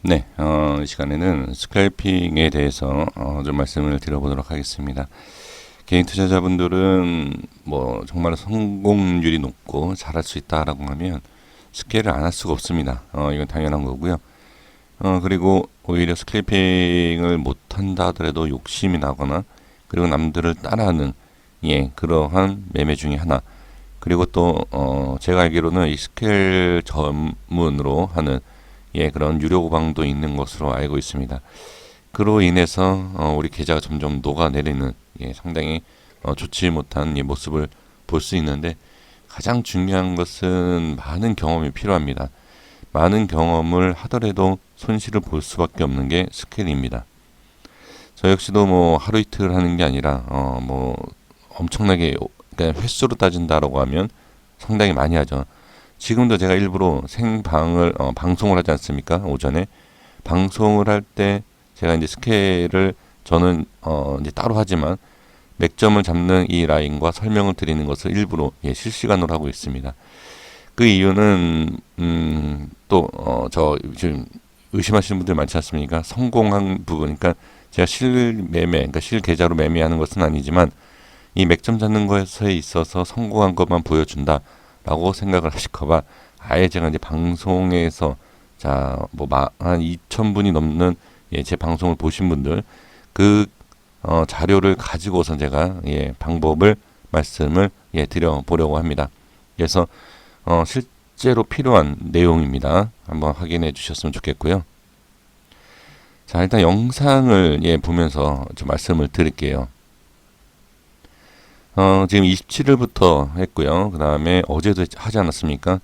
네, 이 시간에는 스캘핑에 대해서 좀 말씀을 드려보도록 하겠습니다. 개인 투자자분들은 뭐 정말 성공률이 높고 잘할 수 있다라고 하면 스케일을 안 할 수가 없습니다. 이건 당연한 거고요. 그리고 오히려 스캘핑을 못한다 하더라도 욕심이 나거나 그리고 남들을 따라하는 그러한 매매 중에 하나. 그리고 또 제가 알기로는 이 스케일 전문으로 하는 그런 유료 고방도 있는 것으로 알고 있습니다. 그로 인해서 우리 계좌가 점점 녹아내리는 상당히 좋지 못한 모습을 볼 수 있는데 가장 중요한 것은 많은 경험이 필요합니다. 많은 경험을 하더라도 손실을 볼 수밖에 없는 게 스케일입니다. 저 역시도 뭐 하루 이틀 하는 게 아니라 뭐 엄청나게 그러니까 횟수로 따진다라고 하면 상당히 많이 하죠. 지금도 제가 일부러 생방을 방송을 하지 않습니까? 오전에 방송을 할 때 제가 이제 스케일을 저는 이제 따로 하지만 맥점을 잡는 이 라인과 설명을 드리는 것을 일부러 실시간으로 하고 있습니다. 그 이유는 또 저 지금 의심하시는 분들 많지 않습니까? 성공한 부분, 그러니까 제가 실매매, 그러니까 실계좌로 매매하는 것은 아니지만 이 맥점 잡는 것에 있어서 성공한 것만 보여준다라고 생각을 하실까봐 아예 제가 이제 방송에서 자 뭐 한 2,000분이 넘는 제 방송을 보신 분들 그 자료를 가지고서 제가 방법을 말씀을 드려보려고 합니다. 그래서 실제로 필요한 내용입니다. 한번 확인해 주셨으면 좋겠고요. 자, 일단 영상을 보면서 좀 말씀을 드릴게요. 지금 27일부터 했고요. 그 다음에 어제도 하지 않았습니까?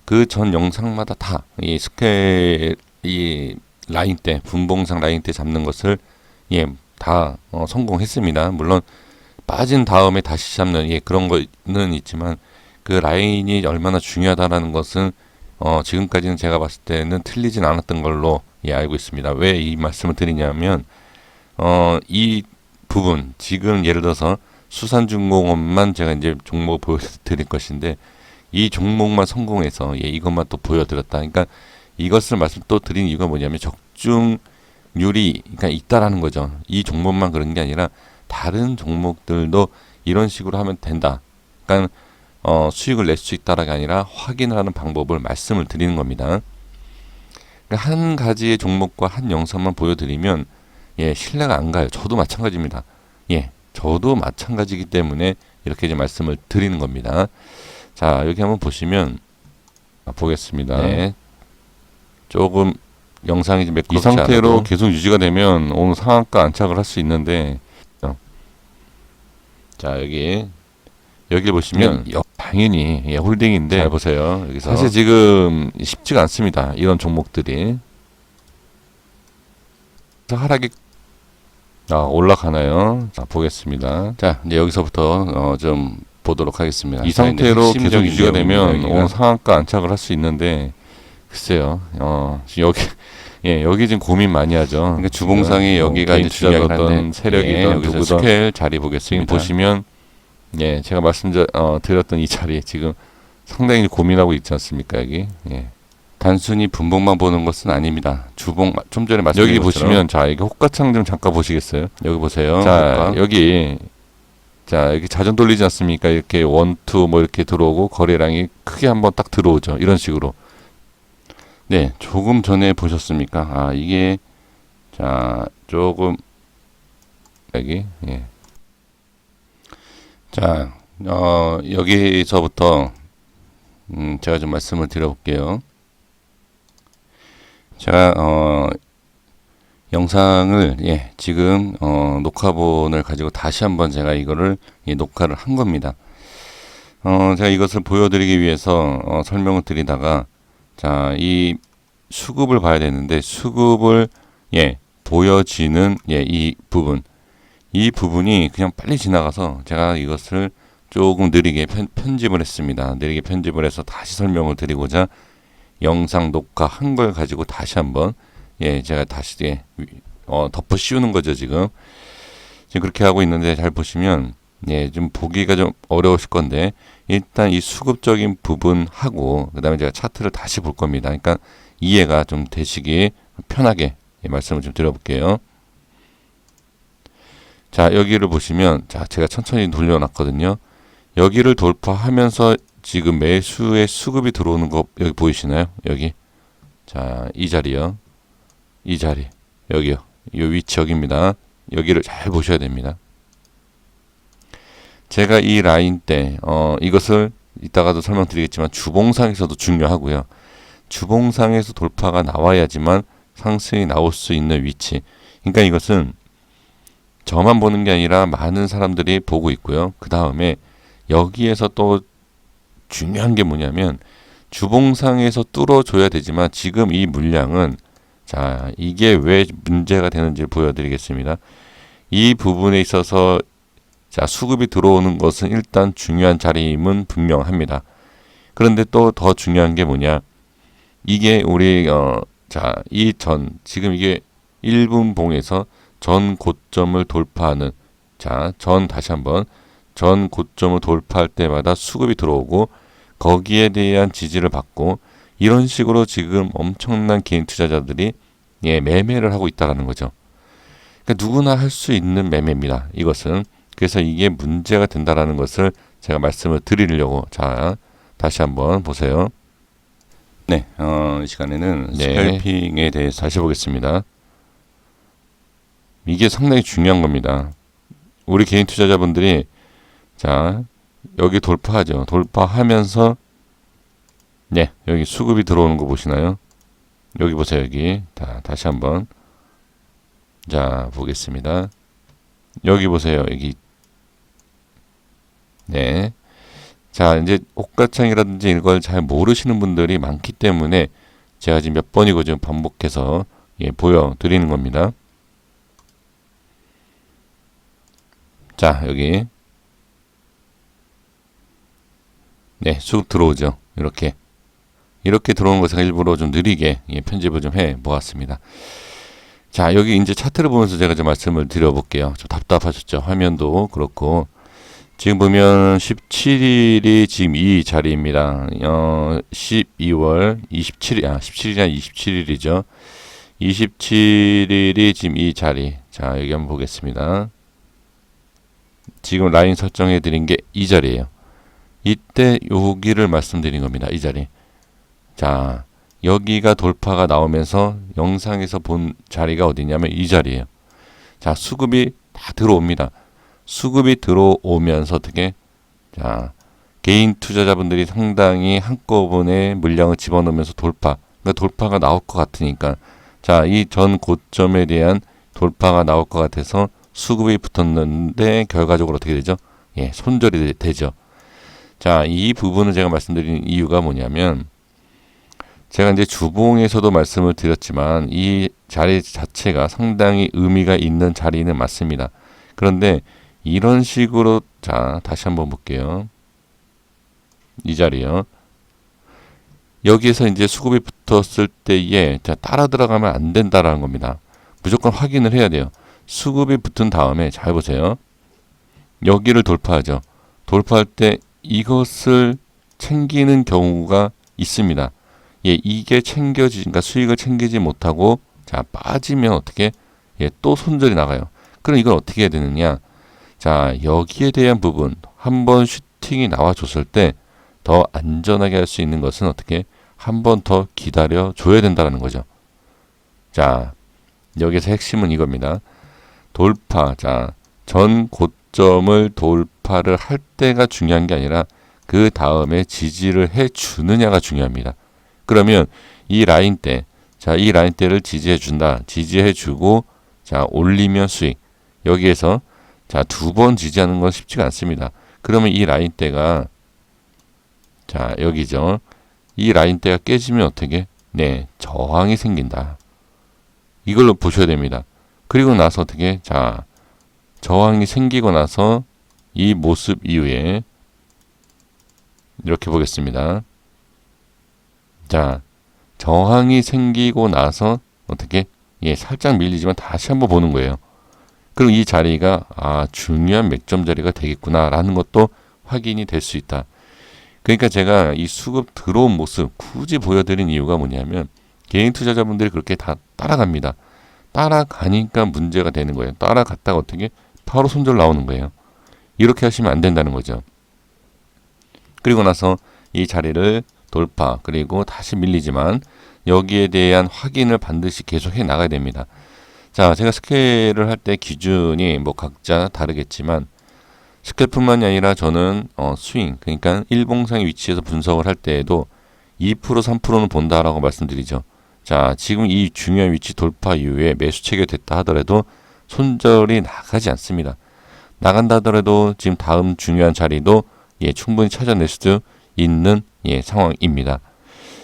그 전 영상마다 다 이 스케일 이 라인 때 분봉상 라인 때 잡는 것을 다 성공했습니다. 물론 빠진 다음에 다시 잡는 그런 거는 있지만 그 라인이 얼마나 중요하다라는 것은 지금까지는 제가 봤을 때는 틀리진 않았던 걸로 알고 있습니다. 왜 이 말씀을 드리냐면 이 부분 지금 예를 들어서 수산중공업만 제가 이제 종목 보여드릴 것인데 이 종목만 성공해서 이것만 또 보여드렸다. 그러니까 이것을 말씀 또 드린 이유가 뭐냐면 적중률이 그러니까 있다라는 거죠. 이 종목만 그런 게 아니라 다른 종목들도 이런 식으로 하면 된다. 그러니까 수익을 낼 수 있다라가 아니라 확인하는 방법을 말씀을 드리는 겁니다. 그러니까 한 가지의 종목과 한 영상만 보여드리면 신뢰가 안 가요. 저도 마찬가지입니다. 저도 마찬가지이기 때문에 이렇게 이제 말씀을 드리는 겁니다. 자, 여기 한번 보시면 보겠습니다. 조금 영상이 좀 매끄럽지 않아도 이 상태로 계속 유지가 되면 오늘 상한가 안착을 할 수 있는데 자, 여기 보시면 당연히 홀딩인데 잘 보세요. 여기서 사실 지금 쉽지가 않습니다. 이런 종목들이 하락이 올라가나요? 자, 보겠습니다. 자, 이제 여기서부터 좀 보도록 하겠습니다. 이 상태로 계속 유지가 되면 오늘 상한가 안착을 할 수 있는데 글쎄요. 여기 여기 지금 고민 많이 하죠. 그러니까 주봉상에 여기가 이제 중요한 어떤 세력이든 여기서 스케일 자리 보겠습니다. 지금 보시면 제가 드렸던 이 자리 지금 상당히 고민하고 있지 않습니까? 여기 단순히 분봉만 보는 것은 아닙니다. 주봉 좀 전에 말씀드린 여기 것처럼 보시면 자 이게 호가창 좀 잠깐 보시겠어요? 여기 보세요. 자 여기 자전 돌리지 않습니까? 이렇게 원투 뭐 이렇게 들어오고 거래량이 크게 한번 딱 들어오죠. 이런 식으로. 네, 조금 전에 보셨습니까? 이게 자 조금 여기 자 여기서부터 제가 좀 말씀을 드려볼게요. 제가 영상을 지금 녹화본을 가지고 다시 한번 제가 이거를 녹화를 한 겁니다. 제가 이것을 보여드리기 위해서 설명을 드리다가 자, 이 수급을 봐야 되는데 수급을 보여지는 이 부분이 그냥 빨리 지나가서 제가 이것을 조금 느리게 편집을 했습니다. 느리게 편집을 해서 다시 설명을 드리고자 영상 녹화한 걸 가지고 다시 한번 제가 다시 덮어 씌우는 거죠. 지금 그렇게 하고 있는데 잘 보시면 좀 보기가 좀 어려우실 건데 일단 이 수급적인 부분하고 그 다음에 제가 차트를 다시 볼 겁니다. 그러니까 이해가 좀 되시기 편하게 말씀을 좀 드려볼게요. 자, 여기를 보시면, 자, 제가 천천히 돌려놨거든요. 여기를 돌파하면서 지금 매수의 수급이 들어오는 거 여기 보이시나요? 여기. 자, 이 자리요. 이 자리. 여기요. 이 위치 여기입니다. 여기를 잘 보셔야 됩니다. 제가 이 라인 때, 이것을 이따가도 설명드리겠지만 주봉상에서도 중요하고요. 주봉상에서 돌파가 나와야지만 상승이 나올 수 있는 위치. 그러니까 이것은 저만 보는 게 아니라 많은 사람들이 보고 있고요. 그 다음에 여기에서 또 중요한 게 뭐냐면 주봉상에서 뚫어줘야 되지만 지금 이 물량은 자, 이게 왜 문제가 되는지를 보여드리겠습니다. 이 부분에 있어서 자, 수급이 들어오는 것은 일단 중요한 자리임은 분명합니다. 그런데 또 더 중요한 게 뭐냐? 이게 우리 자, 지금 이게 1분 봉에서 전 고점을 돌파하는 자, 다시 한번 전 고점을 돌파할 때마다 수급이 들어오고 거기에 대한 지지를 받고 이런 식으로 지금 엄청난 개인 투자자들이 매매를 하고 있다는 거죠. 그러니까 누구나 할 수 있는 매매입니다. 이것은. 그래서 이게 문제가 된다라는 것을 제가 말씀을 드리려고 자, 다시 한번 보세요. 네, 이 시간에는 스캘핑에 대해서 다시 보겠습니다. 이게 상당히 중요한 겁니다. 우리 개인 투자자분들이 자, 여기 돌파하죠. 돌파하면서 여기 수급이 들어오는 거 보시나요? 여기 보세요. 여기 다시 한번 자, 보겠습니다. 여기 보세요. 여기 자, 이제 옷가창이라든지 이걸 잘 모르시는 분들이 많기 때문에 제가 지금 몇 번이고 지금 반복해서 보여드리는 겁니다. 자, 여기 수급 들어오죠. 이렇게 들어오는 것을 일부러 좀 느리게 편집을 좀 해 모았습니다. 자, 여기 이제 차트를 보면서 제가 좀 말씀을 드려볼게요. 좀 답답하셨죠? 화면도 그렇고. 지금 보면 17일이 지금 이 자리입니다. 12월 27일, 17일이 27일이죠. 27일이 지금 이 자리. 자, 여기 한번 보겠습니다. 지금 라인 설정해 드린 게 이 자리예요. 이때 여기를 말씀드린 겁니다. 이 자리. 자, 여기가 돌파가 나오면서 영상에서 본 자리가 어디냐면 이 자리예요. 자, 수급이 다 들어옵니다. 수급이 들어오면서 어떻게 자, 개인 투자자분들이 상당히 한꺼번에 물량을 집어넣으면서 그러니까 돌파가 나올 것 같으니까 자, 이 전 고점에 대한 돌파가 나올 것 같아서 수급이 붙었는데 결과적으로 어떻게 되죠? 손절이 되죠. 자, 이 부분을 제가 말씀드린 이유가 뭐냐면 제가 이제 주봉에서도 말씀을 드렸지만 이 자리 자체가 상당히 의미가 있는 자리는 맞습니다. 그런데 이런 식으로 자, 다시 한번 볼게요. 이 자리요. 여기에서 이제 수급이 붙었을 때에 자, 따라 들어가면 안 된다라는 겁니다. 무조건 확인을 해야 돼요. 수급이 붙은 다음에 잘 보세요. 여기를 돌파하죠. 돌파할 때 이것을 챙기는 경우가 있습니다. 이게 그러니까 수익을 챙기지 못하고 자, 빠지면 어떻게 또 손절이 나가요. 그럼 이걸 어떻게 해야 되느냐? 자, 여기에 대한 부분 한번 슈팅이 나와줬을 때 더 안전하게 할 수 있는 것은 어떻게 한 번 더 기다려 줘야 된다는 거죠. 자, 여기서 핵심은 이겁니다. 돌파, 자, 전 고점을 돌파를 할 때가 중요한 게 아니라 그 다음에 지지를 해 주느냐가 중요합니다. 그러면 이 라인 대, 자, 이 라인 대를 지지해 준다. 지지해 주고 자, 올리면 수익. 여기에서 자, 2번 지지하는 건 쉽지가 않습니다. 그러면 이 라인 대가 자, 여기죠. 이 라인 대가 깨지면 어떻게? 저항이 생긴다. 이걸로 보셔야 됩니다. 그리고 나서 어떻게? 자, 저항이 생기고 나서 이 모습 이후에 이렇게 보겠습니다. 자, 저항이 생기고 나서 어떻게? 살짝 밀리지만 다시 한번 보는 거예요. 그리고 이 자리가 중요한 맥점 자리가 되겠구나라는 것도 확인이 될 수 있다. 그러니까 제가 이 수급 들어온 모습 굳이 보여드린 이유가 뭐냐면 개인 투자자분들이 그렇게 다 따라갑니다. 따라가니까 문제가 되는 거예요. 따라갔다가 어떻게 바로 손절 나오는 거예요. 이렇게 하시면 안 된다는 거죠. 그리고 나서 이 자리를 돌파, 그리고 다시 밀리지만 여기에 대한 확인을 반드시 계속 해 나가야 됩니다. 자, 제가 스케일을 할 때 기준이 뭐 각자 다르겠지만 스케일뿐만이 아니라 저는 스윙, 그러니까 일봉상의 위치에서 분석을 할 때에도 2% 3%는 본다라고 말씀드리죠. 자, 지금 이 중요한 위치 돌파 이후에 매수 체결됐다 하더라도 손절이 나가지 않습니다. 나간다 하더라도 지금 다음 중요한 자리도 충분히 찾아낼 수 있는 상황입니다.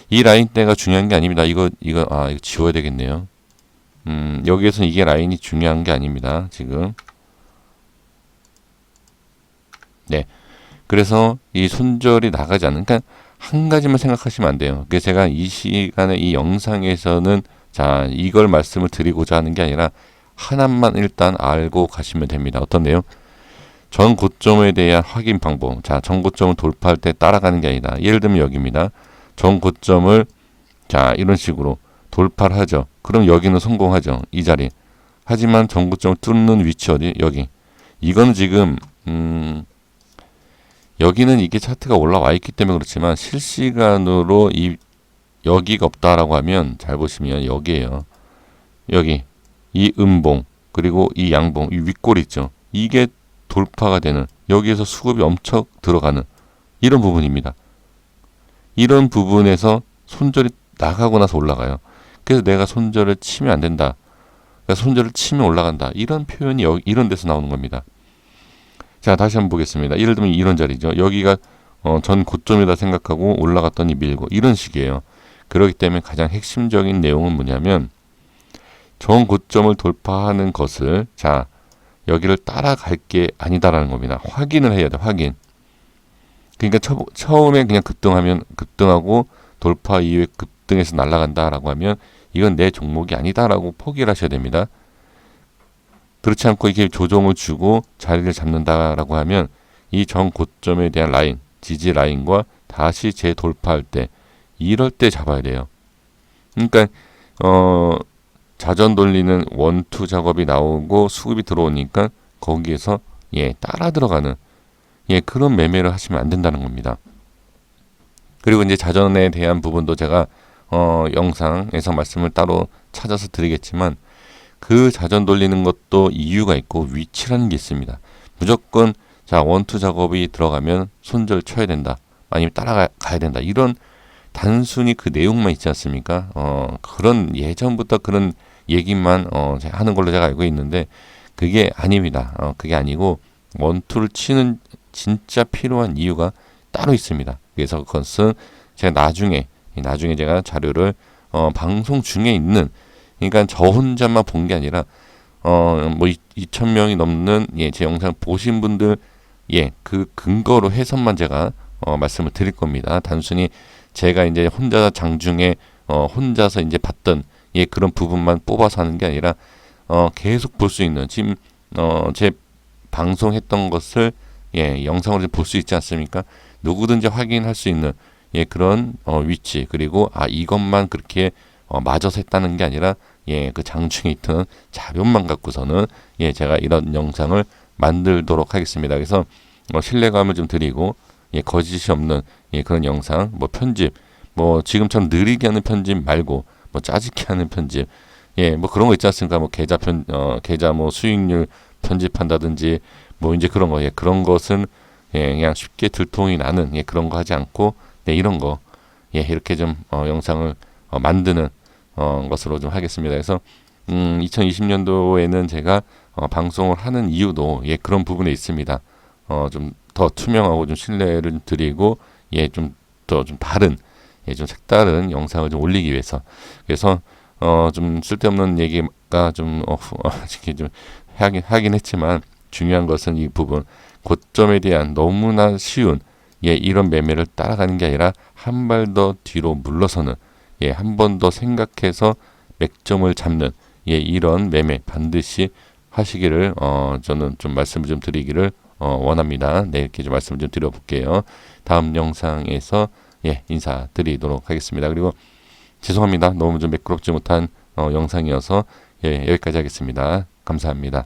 이 라인대가 중요한 게 아닙니다. 이거 지워야 되겠네요. 여기에서 이게 라인이 중요한 게 아닙니다. 지금. 네. 그래서 이 손절이 나가지 않는, 그러니까 한 가지만 생각하시면 안 돼요. 그래서 제가 이 시간에 이 영상에서는 자, 이걸 말씀을 드리고자 하는 게 아니라 하나만 일단 알고 가시면 됩니다. 어떤 내용? 전 고점에 대한 확인 방법. 자, 전 고점을 돌파할 때 따라가는 게 아니다. 예를 들면 여기입니다. 전 고점을 자, 이런 식으로 돌파를 하죠. 그럼 여기는 성공하죠. 이 자리. 하지만 전 고점을 뚫는 위치 어디? 여기. 이거는 지금 여기는 이게 차트가 올라와 있기 때문에 그렇지만 실시간으로 여기가 없다라고 하면 잘 보시면 여기에요. 여기 이 음봉 그리고 이 양봉 이 윗골 있죠. 이게 돌파가 되는, 여기에서 수급이 엄청 들어가는 이런 부분입니다. 이런 부분에서 손절이 나가고 나서 올라가요. 그래서 내가 손절을 치면 안 된다. 그러니까 손절을 치면 올라간다. 이런 표현이 이런 데서 나오는 겁니다. 자, 다시 한번 보겠습니다. 예를 들면 이런 자리죠. 여기가 전 고점이다 생각하고 올라갔더니 밀고 이런 식이에요. 그렇기 때문에 가장 핵심적인 내용은 뭐냐면 전 고점을 돌파하는 것을 자, 여기를 따라갈 게 아니다라는 겁니다. 확인을 해야 돼. 확인. 그러니까 처음에 그냥 급등하고 돌파 이후에 급등해서 날아간다라고 하면 이건 내 종목이 아니다라고 포기를 하셔야 됩니다. 그렇지 않고 이렇게 조정을 주고 자리를 잡는다라고 하면 이 전 고점에 대한 라인, 지지 라인과 다시 재돌파할 때 이럴 때 잡아야 돼요. 그러니까 자전 돌리는 원투 작업이 나오고 수급이 들어오니까 거기에서 따라 들어가는 그런 매매를 하시면 안 된다는 겁니다. 그리고 이제 자전에 대한 부분도 제가 영상에서 말씀을 따로 찾아서 드리겠지만 그 자전 돌리는 것도 이유가 있고 위치라는 게 있습니다. 무조건 자, 원투 작업이 들어가면 손절 쳐야 된다. 아니면 따라가야 된다. 이런 단순히 그 내용만 있지 않습니까? 그런 예전부터 그런 얘기만 하는 걸로 제가 알고 있는데 그게 아닙니다. 그게 아니고 원투를 치는 진짜 필요한 이유가 따로 있습니다. 그래서 그것은 제가 나중에 제가 자료를 방송 중에 있는, 그러니까 저 혼자만 본 게 아니라 뭐 2,000명이 넘는 제 영상 보신 분들 그 근거로 해서만 제가 말씀을 드릴 겁니다. 단순히 제가 이제 혼자 장중에 혼자서 이제 봤던 그런 부분만 뽑아서 하는 게 아니라 계속 볼 수 있는, 지금 제 방송했던 것을 영상으로 볼 수 있지 않습니까? 누구든지 확인할 수 있는 그런 위치, 그리고 이것만 그렇게 맞아서 했다는 게 아니라 그 장중에 있던 자료만 갖고서는 제가 이런 영상을 만들도록 하겠습니다. 그래서 신뢰감을 좀 드리고 거짓이 없는 그런 영상, 뭐 편집, 뭐 지금처럼 느리게 하는 편집 말고 뭐 짜집게 하는 편집, 뭐 그런 거 있지 않습니까? 뭐 계좌 뭐 수익률 편집한다든지 뭐 이제 그런 거, 그런 것은 그냥 쉽게 들통이 나는 그런 거 하지 않고 이런 거 이렇게 좀 영상을 만드는 것으로 좀 하겠습니다. 그래서 2020년도에는 제가 방송을 하는 이유도 그런 부분에 있습니다. 좀 더 투명하고 좀 신뢰를 드리고 좀 더 좀 다른 좀 색다른 영상을 좀 올리기 위해서. 그래서 좀 쓸데없는 얘기가 좀 좀 하긴 했지만 중요한 것은 이 부분, 고점에 대한 너무나 쉬운 이런 매매를 따라가는 게 아니라 한 발 더 뒤로 물러서는 한 번 더 생각해서 맥점을 잡는 이런 매매 반드시 하시기를 저는 좀 말씀을 좀 드리기를 원합니다. 네, 이렇게 좀 말씀을 좀 드려볼게요. 다음 영상에서 인사드리도록 하겠습니다. 그리고 죄송합니다. 너무 좀 매끄럽지 못한 영상이어서 예, 여기까지 하겠습니다. 감사합니다.